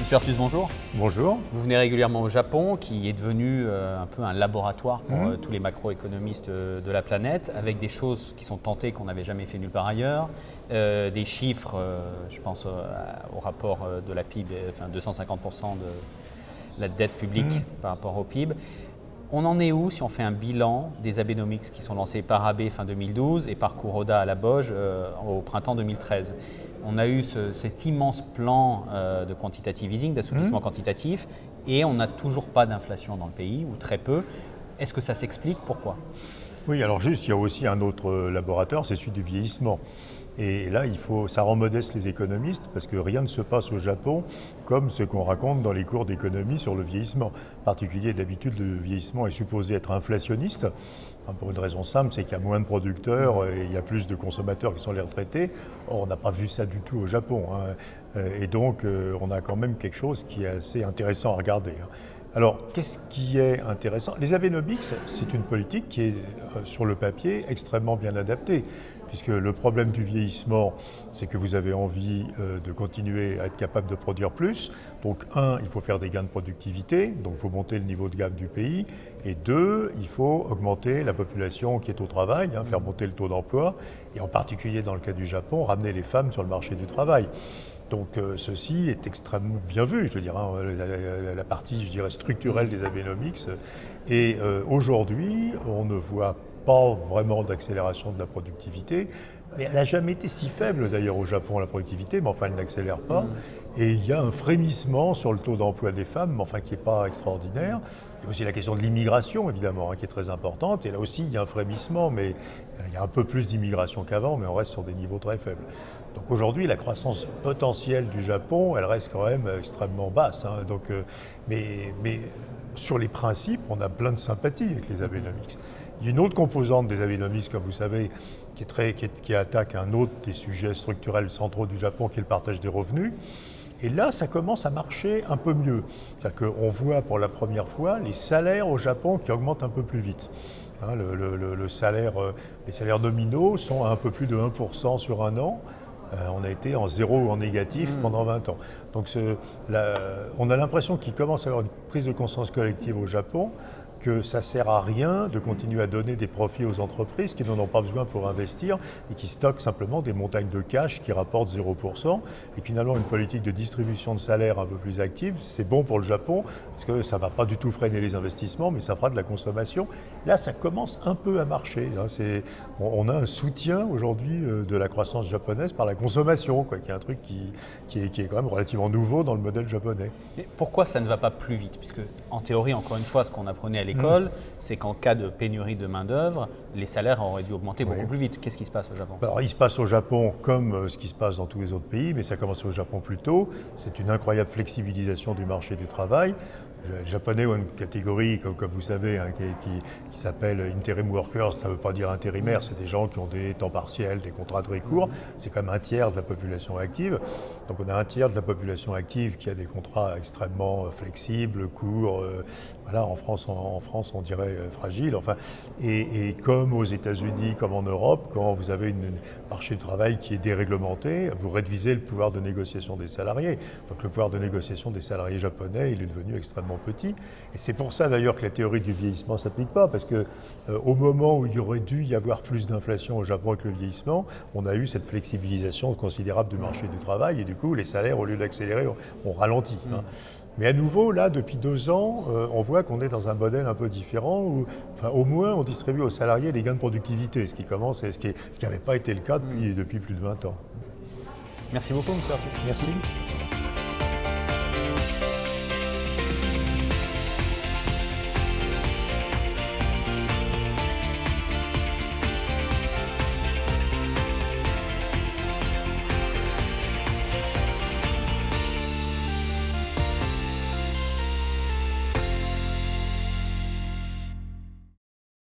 Monsieur Artus, bonjour. Bonjour. Vous venez régulièrement au Japon, qui est devenu un peu un laboratoire pour tous les macroéconomistes de la planète, avec des choses qui sont tentées qu'on n'avait jamais fait nulle part ailleurs, des chiffres, je pense au rapport de la PIB, enfin 250% de la dette publique par rapport au PIB. On en est où si on fait un bilan des Abenomics qui sont lancés par Abe fin 2012 et par Kuroda à la Boge au printemps 2013? On a eu cet immense plan de quantitative easing, d'assouplissement quantitatif, et on n'a toujours pas d'inflation dans le pays, ou très peu. Est-ce que ça s'explique? Pourquoi? Oui, alors juste, il y a aussi un autre laboratoire, c'est celui du vieillissement. Et là, ça rend modeste les économistes parce que rien ne se passe au Japon comme ce qu'on raconte dans les cours d'économie sur le vieillissement. En particulier, d'habitude, le vieillissement est supposé être inflationniste. Pour une raison simple, c'est qu'il y a moins de producteurs et il y a plus de consommateurs qui sont les retraités. Or, on n'a pas vu ça du tout au Japon. Et donc, on a quand même quelque chose qui est assez intéressant à regarder. Alors, qu'est-ce qui est intéressant? Les Abenomics, c'est une politique qui est, sur le papier, extrêmement bien adaptée. Puisque le problème du vieillissement, c'est que vous avez envie de continuer à être capable de produire plus. Donc, il faut faire des gains de productivité, donc il faut monter le niveau de gamme du pays. Et deux, il faut augmenter la population qui est au travail, faire monter le taux d'emploi. Et en particulier dans le cas du Japon, ramener les femmes sur le marché du travail. Donc ceci est extrêmement bien vu, je veux dire, la partie, je dirais, structurelle des Abenomics. Et aujourd'hui, on ne voit pas vraiment d'accélération de la productivité. Mais elle n'a jamais été si faible d'ailleurs au Japon, la productivité, mais enfin elle n'accélère pas. Et il y a un frémissement sur le taux d'emploi des femmes, mais enfin qui n'est pas extraordinaire. Il y a aussi la question de l'immigration, évidemment, qui est très importante. Et là aussi, il y a un frémissement, mais il y a un peu plus d'immigration qu'avant, mais on reste sur des niveaux très faibles. Donc aujourd'hui, la croissance potentielle du Japon, elle reste quand même extrêmement basse. Mais sur les principes, on a plein de sympathie avec les Abenomics. Il y a une autre composante des Abenomics, comme vous savez, qui attaque un autre des sujets structurels centraux du Japon, qui est le partage des revenus. Et là, ça commence à marcher un peu mieux. C'est-à-dire qu'on voit pour la première fois les salaires au Japon qui augmentent un peu plus vite. Les salaires nominaux sont à un peu plus de 1% sur un an. On a été en zéro ou en négatif pendant 20 ans. Donc on a l'impression qu'il commence à y avoir une prise de conscience collective au Japon que ça ne sert à rien de continuer à donner des profits aux entreprises qui n'en ont pas besoin pour investir et qui stockent simplement des montagnes de cash qui rapportent 0%. Et finalement, une politique de distribution de salaire un peu plus active, c'est bon pour le Japon parce que ça ne va pas du tout freiner les investissements, mais ça fera de la consommation. Là, ça commence un peu à marcher. On a un soutien aujourd'hui de la croissance japonaise par la consommation, qui est un truc qui est quand même relativement nouveau dans le modèle japonais. Mais pourquoi ça ne va pas plus vite? Puisque, en théorie, encore une fois, ce qu'on apprenait à l'école, c'est qu'en cas de pénurie de main-d'œuvre, les salaires auraient dû augmenter beaucoup plus vite. Qu'est-ce qui se passe au Japon? Alors, il se passe au Japon comme ce qui se passe dans tous les autres pays, mais ça commence au Japon plus tôt. C'est une incroyable flexibilisation du marché du travail. Les Japonais ont une catégorie, comme vous savez, qui s'appelle interim workers. Ça ne veut pas dire intérimaire, c'est des gens qui ont des temps partiels, des contrats très courts. C'est quand même un tiers de la population active. Donc on a un tiers de la population active qui a des contrats extrêmement flexibles, courts. En France, on dirait fragile. Et comme aux États-Unis, comme en Europe, quand vous avez un marché du travail qui est déréglementé, vous réduisez le pouvoir de négociation des salariés. Donc le pouvoir de négociation des salariés japonais, il est devenu extrêmement petit. Et c'est pour ça d'ailleurs que la théorie du vieillissement ne s'applique pas, parce qu'au moment où il y aurait dû y avoir plus d'inflation au Japon avec le vieillissement, on a eu cette flexibilisation considérable du marché du travail, et du coup les salaires, au lieu d'accélérer, ont ralenti. Mais à nouveau, là, depuis 2 ans, on voit qu'on est dans un modèle un peu différent où, au moins, on distribue aux salariés les gains de productivité, ce qui n'avait pas été le cas depuis plus de 20 ans. Merci beaucoup, M. Artus. Merci.